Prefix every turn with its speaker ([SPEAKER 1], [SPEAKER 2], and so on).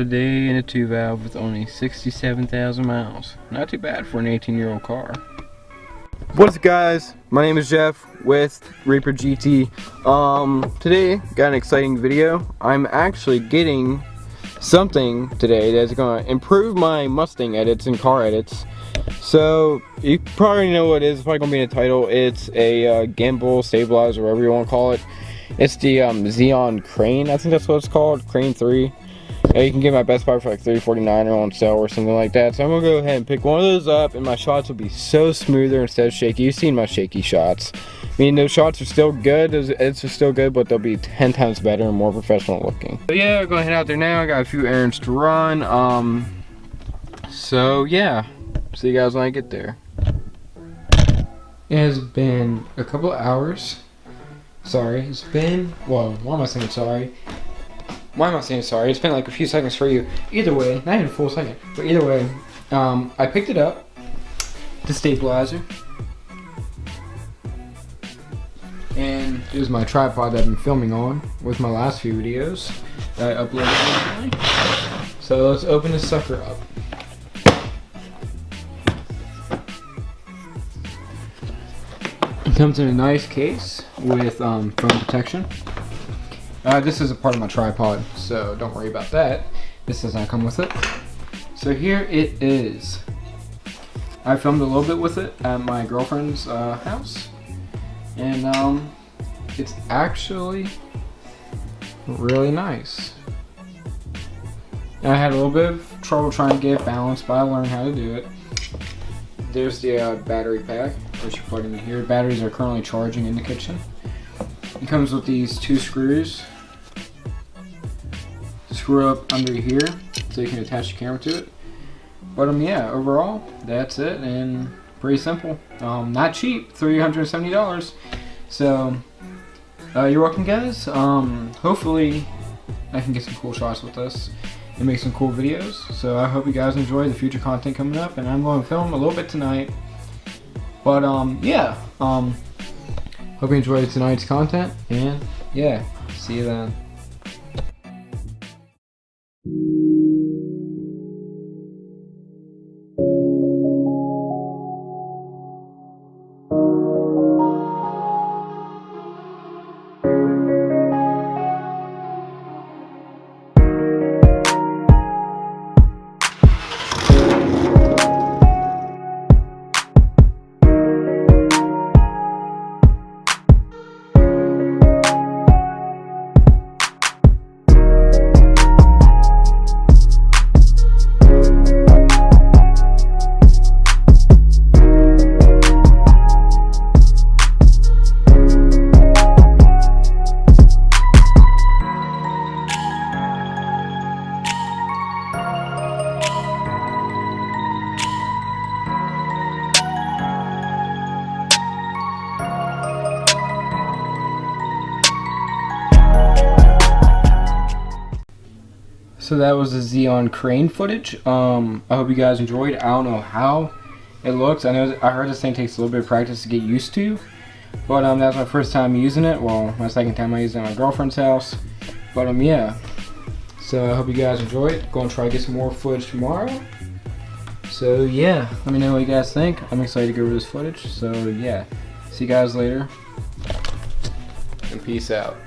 [SPEAKER 1] Another day in a 2-valve with only 67,000 miles. Not too bad for an 18-year-old car.
[SPEAKER 2] What's up, guys? My name is Jeff with ReaperGT. Today got an exciting video. I'm actually getting something today that's going to improve my Mustang edits and car edits. So you probably know what it is. It's probably going to be in the title. It's a gimbal stabilizer, whatever you want to call it. It's the ZHIYUN crane. I think that's what it's called, Crane 3. You can get my Best Buy for like $349 or on sale or something like that. So I'm gonna go ahead and pick one of those up, and my shots will be so smoother instead of shaky. You've seen my shaky shots. I mean, those shots are still good, those edits are still good, but they'll be 10 times better and more professional looking. So yeah, I'm gonna head out there now. I got a few errands to run. So yeah, see you guys when I get there. It has been a couple of hours. Sorry, it's been, well, why am I saying sorry? Why am I saying sorry? It's been like a few seconds for you. Either way, not even a full second, but either way, I picked it up, the stabilizer, and it was my tripod that I've been filming on with my last few videos that I uploaded recently. So let's open this sucker up. It comes in a nice case with foam protection. This is a part of my tripod, so don't worry about that. This does not come with it. So here it is. I filmed a little bit with it at my girlfriend's house, and it's actually really nice. I had a little bit of trouble trying to get it balanced, but I learned how to do it. There's the battery pack, which you plug in here. Batteries are currently charging in the kitchen. It comes with these 2 screws. Screw up under here so you can attach the camera to it. But yeah, overall that's it, and pretty simple. Not cheap, $370. So you're welcome, guys. Hopefully I can get some cool shots with this and make some cool videos. So I hope you guys enjoy the future content coming up, and I'm going to film a little bit tonight. But yeah, hope you enjoyed tonight's content, and yeah, see you then. So that was the ZHIYUN crane footage. I hope you guys enjoyed. I don't know how it looks. I heard this thing takes a little bit of practice to get used to, but that was my first time using it. Well, my second time I used it at my girlfriend's house. But yeah. So I hope you guys enjoyed. Going to try to get some more footage tomorrow. So yeah, let me know what you guys think. I'm excited to go over this footage. So yeah, see you guys later, and peace out.